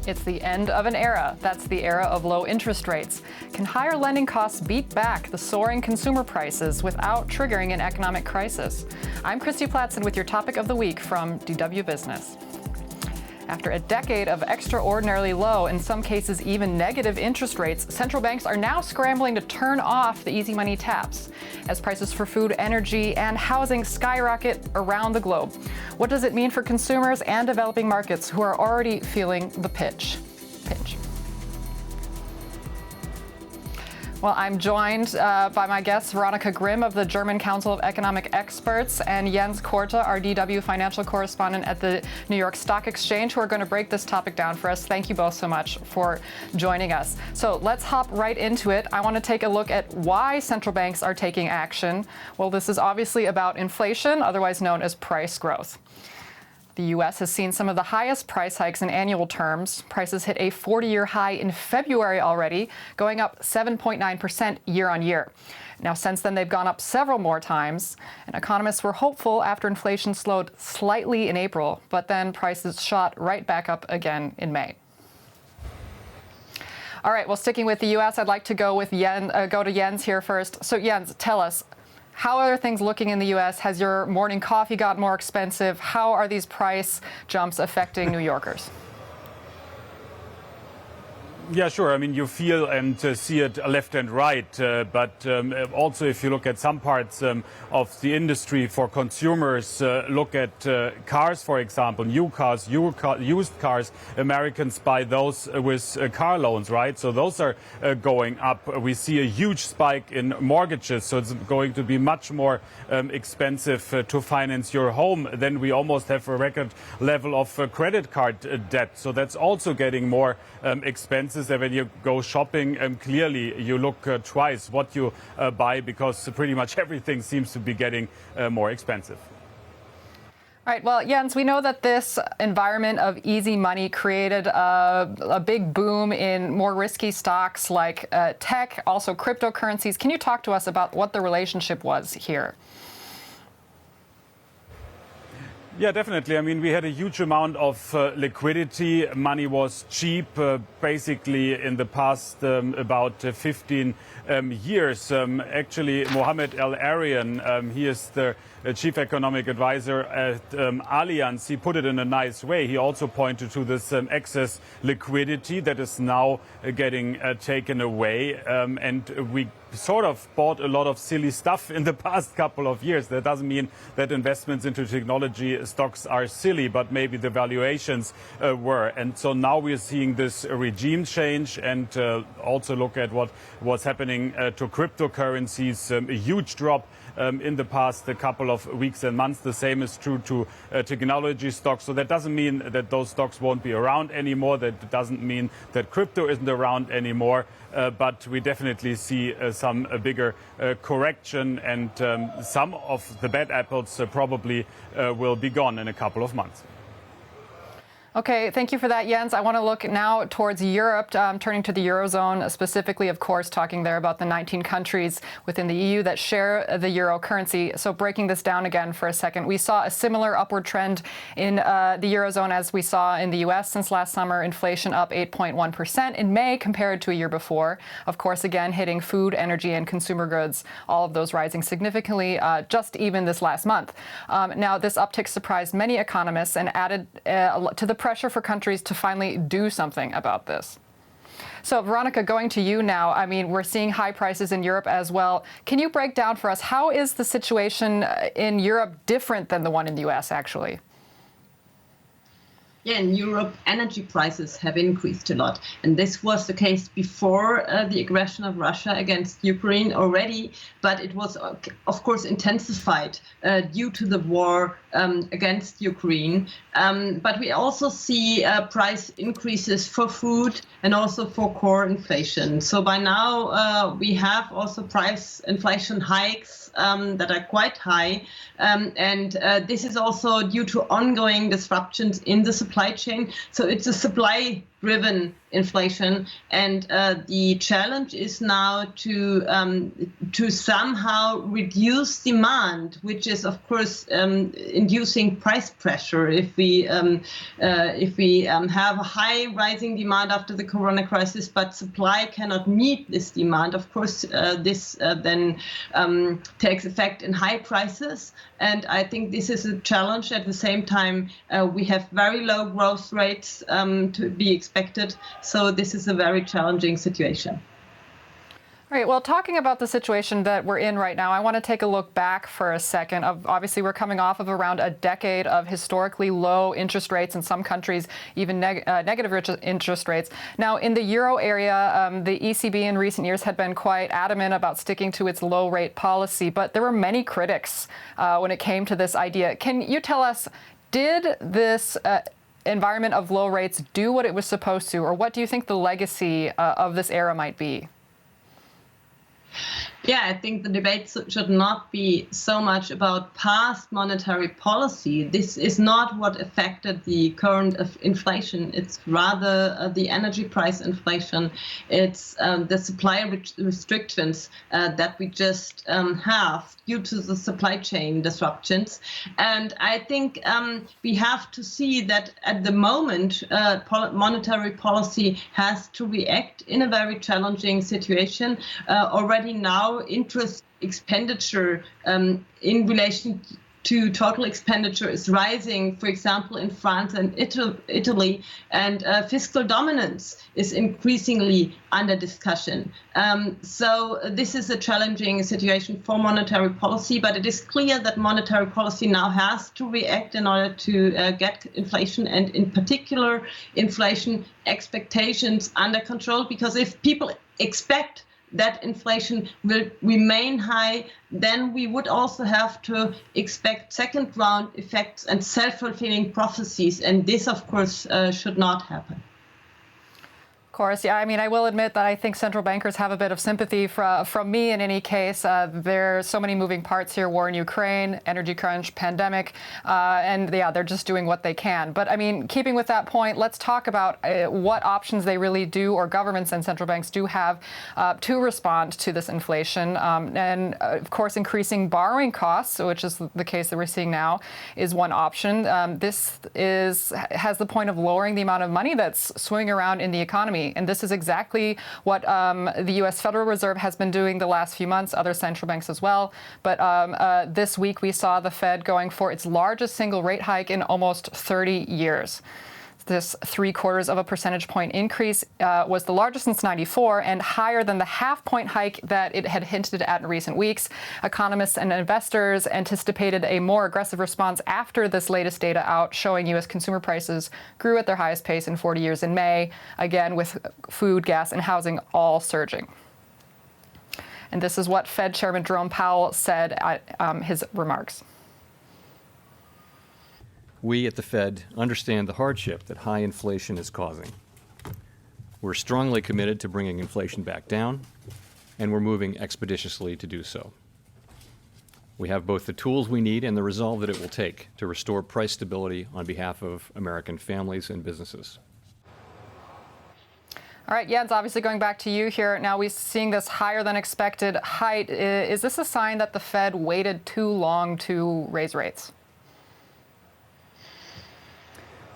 It's the end of an era. That's the era of low interest rates. Can higher lending costs beat back the soaring consumer prices without triggering an economic crisis? I'm Christy Platson with your topic of the week from DW Business. After a decade of extraordinarily low, in some cases even negative interest rates, central banks are now scrambling to turn off the easy money taps as prices for food, energy, and housing skyrocket around the globe. What does it mean for consumers and developing markets who are already feeling the pinch? Well, I'm joined by my guests, Veronica Grimm of the German Council of Economic Experts and Jens Korte, our DW financial correspondent at the New York Stock Exchange, who are going to break this topic down for us. Thank you both so much for joining us. So let's hop right into it. I want to take a look at why central banks are taking action. Well, this is obviously about inflation, otherwise known as price growth. The U.S. has seen some of the highest price hikes in annual terms. Prices hit a 40-year high in February already, going up 7.9% year on year. Now, since then, they've gone up several more times. And economists were hopeful after inflation slowed slightly in April, but then prices shot right back up again in May. All right, well, sticking with the U.S., I'd like to go to Jens here first. So, Jens, tell us, how are things looking in the U.S.? Has your morning coffee got more expensive? How are these price jumps affecting New Yorkers? Yeah, sure. I mean, you feel and see it left and right. But also, if you look at some parts of the industry for consumers, look at cars, for example, new cars, used cars. Americans buy those with car loans, right? So those are going up. We see a huge spike in mortgages. So it's going to be much more expensive to finance your home. Then we almost have a record level of credit card debt. So that's also getting more expensive. That when you go shopping, clearly you look twice what you buy, because pretty much everything seems to be getting more expensive. All right. Well, Jens, we know that this environment of easy money created a big boom in more risky stocks like tech, also cryptocurrencies. Can you talk to us about what the relationship was here? Yeah, definitely. I mean, we had a huge amount of liquidity. Money was cheap, basically in the past about 15 years. Actually, Mohammed El-Arian, he is the chief economic advisor at Allianz. He put it in a nice way. He also pointed to this excess liquidity that is now getting taken away. And we sort of bought a lot of silly stuff in the past couple of years. That doesn't mean that investments into technology stocks are silly, but maybe the valuations were. And so now we're seeing this regime change, and also look at what was happening to cryptocurrencies. A huge drop in the past couple of weeks and months. The same is true to technology stocks. So that doesn't mean that those stocks won't be around anymore. That doesn't mean that crypto isn't around anymore. But we definitely see some bigger correction, and some of the bad apples probably will be gone in a couple of months. Okay, thank you for that, Jens. I want to look now towards Europe, turning to the Eurozone, specifically, of course, talking there about the 19 countries within the EU that share the euro currency. So breaking this down again for a second, we saw a similar upward trend in the Eurozone as we saw in the U.S. since last summer. Inflation up 8.1% in May compared to a year before. Of course, again, hitting food, energy, and consumer goods, all of those rising significantly just even this last month. Now, this uptick surprised many economists and added to the pressure for countries to finally do something about this. So, Veronica, going to you now. I mean, we're seeing high prices in Europe as well. Can you break down for us, how is the situation in Europe different than the one in the U.S., actually? Yeah, in Europe, energy prices have increased a lot. And this was the case before the aggression of Russia against Ukraine already. But it was, of course, intensified due to the war against Ukraine. But we also see price increases for food and also for core inflation. So by now, we have also price inflation hikes that are quite high. And this is also due to ongoing disruptions in the supply chain. So it's a supply driven inflation, and the challenge is now to somehow reduce demand, which is of course inducing price pressure. If we have a high rising demand after the Corona crisis, but supply cannot meet this demand, of course this then takes effect in high prices. And I think this is a challenge. At the same time, we have very low growth rates to be expected. So this is a very challenging situation. All right. Well, talking about the situation that we're in right now, I want to take a look back for a second. Obviously, we're coming off of around a decade of historically low interest rates, in some countries even negative interest rates. Now, in the euro area, the ECB in recent years had been quite adamant about sticking to its low rate policy, but there were many critics when it came to this idea. Can you tell us, did this environment of low rates do what it was supposed to, or what do you think the legacy of this era might be? Yeah, I think the debate should not be so much about past monetary policy. This is not what affected the current inflation. It's rather the energy price inflation. It's the supply restrictions that we just have due to the supply chain disruptions. And I think we have to see that at the moment, monetary policy has to react in a very challenging situation. Already now, interest expenditure in relation to total expenditure is rising, for example, in France and Italy, and fiscal dominance is increasingly under discussion. So this is a challenging situation for monetary policy, but it is clear that monetary policy now has to react in order to get inflation, and in particular inflation expectations under control, because if people expect that inflation will remain high, then we would also have to expect second round effects and self-fulfilling prophecies. And this, of course, should not happen. Of course, yeah. I mean, I will admit that I think central bankers have a bit of sympathy from me in any case. There are so many moving parts here: war in Ukraine, energy crunch, pandemic, and yeah, they're just doing what they can. But I mean, keeping with that point, let's talk about what options they really do, or governments and central banks do have to respond to this inflation. And of course, increasing borrowing costs, which is the case that we're seeing now, is one option. This has the point of lowering the amount of money that's swinging around in the economy. And this is exactly what the U.S. Federal Reserve has been doing the last few months, other central banks as well. But this week we saw the Fed going for its largest single rate hike in almost 30 years. This 0.75 percentage point increase was the largest since '94 and higher than the half-point hike that it had hinted at in recent weeks. Economists and investors anticipated a more aggressive response after this latest data out, showing U.S. consumer prices grew at their highest pace in 40 years in May, again with food, gas, and housing all surging. And this is what Fed Chairman Jerome Powell said at his remarks. We at the Fed understand the hardship that high inflation is causing. We're strongly committed to bringing inflation back down, and we're moving expeditiously to do so. We have both the tools we need and the resolve that it will take to restore price stability on behalf of American families and businesses. All right, Jens, obviously going back to you here. Now we're seeing this higher than expected height. Is this a sign that the Fed waited too long to raise rates?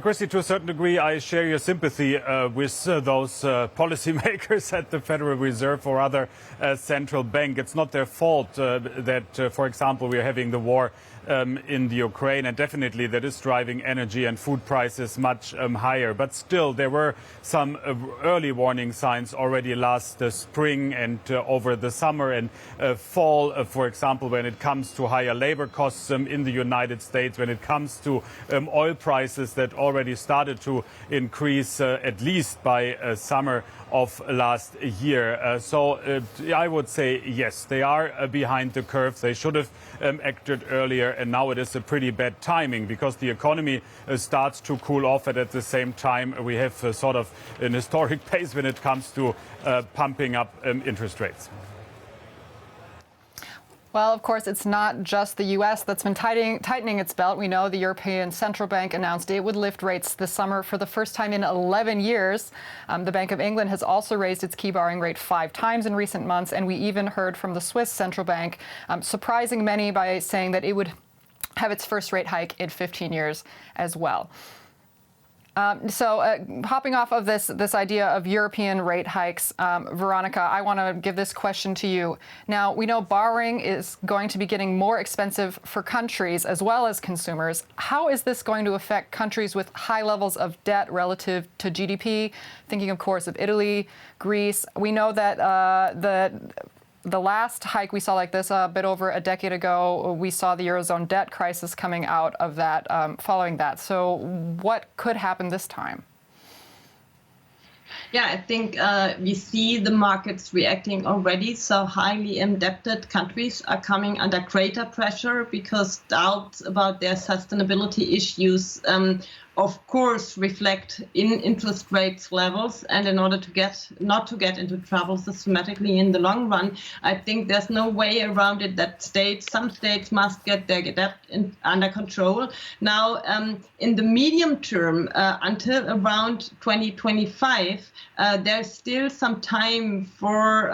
Christy, to a certain degree, I share your sympathy with those policymakers at the Federal Reserve or other central bank. It's not their fault that, for example, we are having the war in the Ukraine, and definitely that is driving energy and food prices much higher. But still, there were some early warning signs already last spring and over the summer and fall, for example, when it comes to higher labor costs in the United States, when it comes to oil prices that already started to increase at least by summer of last year. So I would say, yes, they are behind the curve. They should have acted earlier, and now it is a pretty bad timing because the economy starts to cool off, and at the same time we have sort of an historic pace when it comes to pumping up interest rates. Well, of course, it's not just the U.S. that's been tightening its belt. We know the European Central Bank announced it would lift rates this summer for the first time in 11 years. The Bank of England has also raised its key borrowing rate 5 times in recent months, and we even heard from the Swiss Central Bank, surprising many by saying that it would have its first rate hike in 15 years as well. Hopping off of this idea of European rate hikes, Veronica, I want to give this question to you. Now, we know borrowing is going to be getting more expensive for countries as well as consumers. How is this going to affect countries with high levels of debt relative to GDP? Thinking, of course, of Italy, Greece. We know that the last hike we saw like this a bit over a decade ago, we saw the Eurozone debt crisis coming out of that, following that. So what could happen this time? Yeah, I think we see the markets reacting already. So highly indebted countries are coming under greater pressure because doubts about their sustainability issues of course reflect in interest rates levels, and in order to not to get into trouble systematically in the long run, I think there's no way around it that some states must get their debt under control. Now, in the medium term, until around 2025, there's still some time for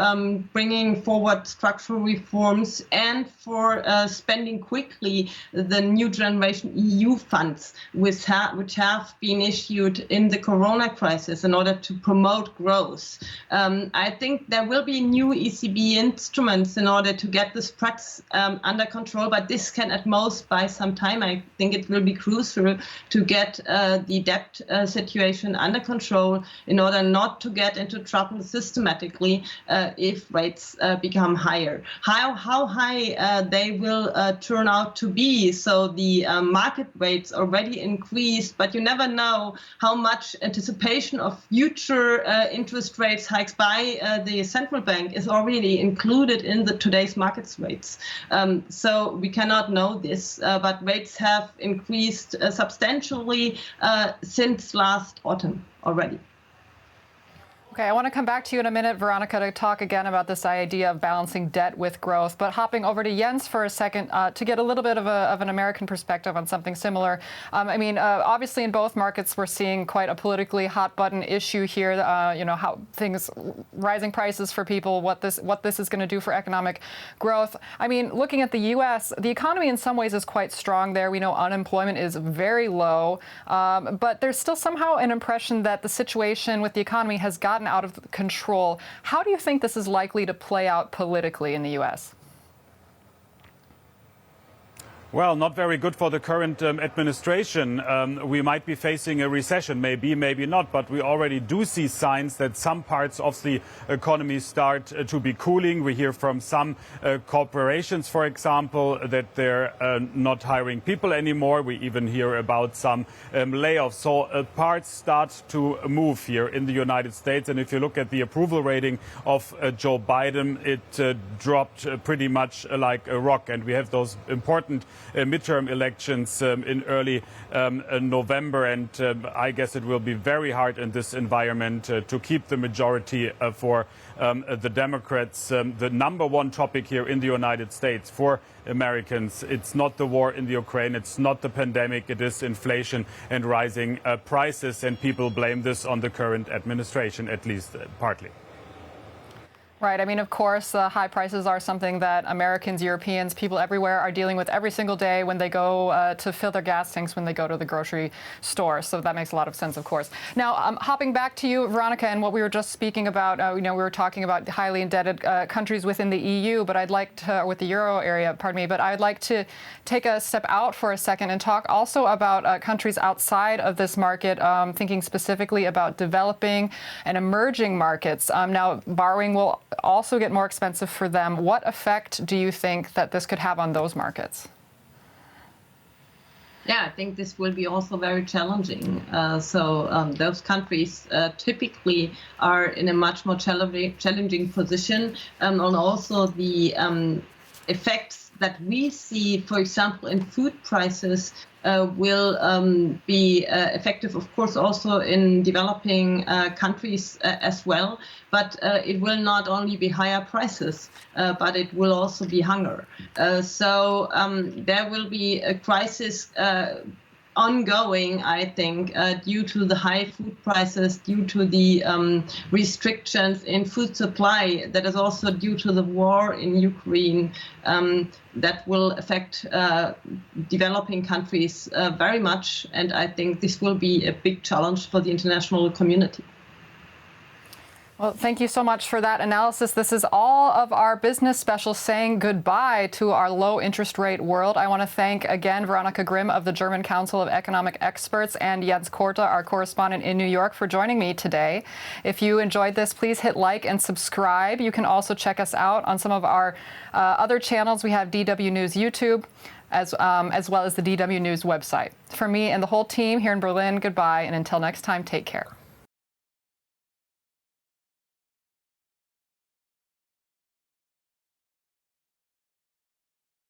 bringing forward structural reforms and for spending quickly the new generation EU funds, which have been issued in the corona crisis in order to promote growth. I think there will be new ECB instruments in order to get the spreads under control, but this can at most buy some time. I think it will be crucial to get the debt situation under control in order not to get into trouble systematically if rates become higher. How high they will turn out to be. So the market rates already increased, but you never know how much anticipation of future interest rates hikes by the central bank is already included in today's markets rates. So we cannot know this, but rates have increased substantially since last autumn already. Okay, I want to come back to you in a minute, Veronica, to talk again about this idea of balancing debt with growth. But hopping over to Jens for a second to get a little bit of an American perspective on something similar. Obviously in both markets we're seeing quite a politically hot button issue here. How rising prices for people, what this is going to do for economic growth. I mean, looking at the U.S., the economy in some ways is quite strong there. We know unemployment is very low, but there's still somehow an impression that the situation with the economy has gotten out of control. How do you think this is likely to play out politically in the U.S.? Well, not very good for the current administration. We might be facing a recession, maybe not, but we already do see signs that some parts of the economy start to be cooling. We hear from some corporations, for example, that they're not hiring people anymore. We even hear about some layoffs. So parts start to move here in the United States. And if you look at the approval rating of Joe Biden, it dropped pretty much like a rock. And we have those important midterm elections in early November, and I guess it will be very hard in this environment to keep the majority for the Democrats. The number one topic here in the United States for Americans, it's not the war in the Ukraine, it's not the pandemic, it is inflation and rising prices, and people blame this on the current administration, at least partly. Right. I mean, of course, high prices are something that Americans, Europeans, people everywhere are dealing with every single day when they go to fill their gas tanks, when they go to the grocery store. So that makes a lot of sense, of course. Now, hopping back to you, Veronica, and what we were just speaking about, we were talking about highly indebted countries within the EU, but I'd like to, with the Euro area, pardon me, but I'd like to take a step out for a second and talk also about countries outside of this market, thinking specifically about developing and emerging markets. Now, borrowing will also get more expensive for them. What effect do you think that this could have on those markets? Yeah, I think this will be also very challenging. Those countries typically are in a much more challenging position, and also the effects that we see, for example, in food prices, will be effective, of course, also in developing countries as well. But it will not only be higher prices, but it will also be hunger. So there will be a crisis ongoing, I think, due to the high food prices, due to the restrictions in food supply, that is also due to the war in Ukraine, that will affect developing countries very much. And I think this will be a big challenge for the international community. Well, thank you so much for that analysis. This is all of our business special saying goodbye to our low interest rate world. I want to thank again Veronika Grimm of the German Council of Economic Experts and Jens Korte, our correspondent in New York, for joining me today. If you enjoyed this, please hit like and subscribe. You can also check us out on some of our other channels. We have DW News YouTube, as well as the DW News website. For me and the whole team here in Berlin, goodbye, and until next time, take care.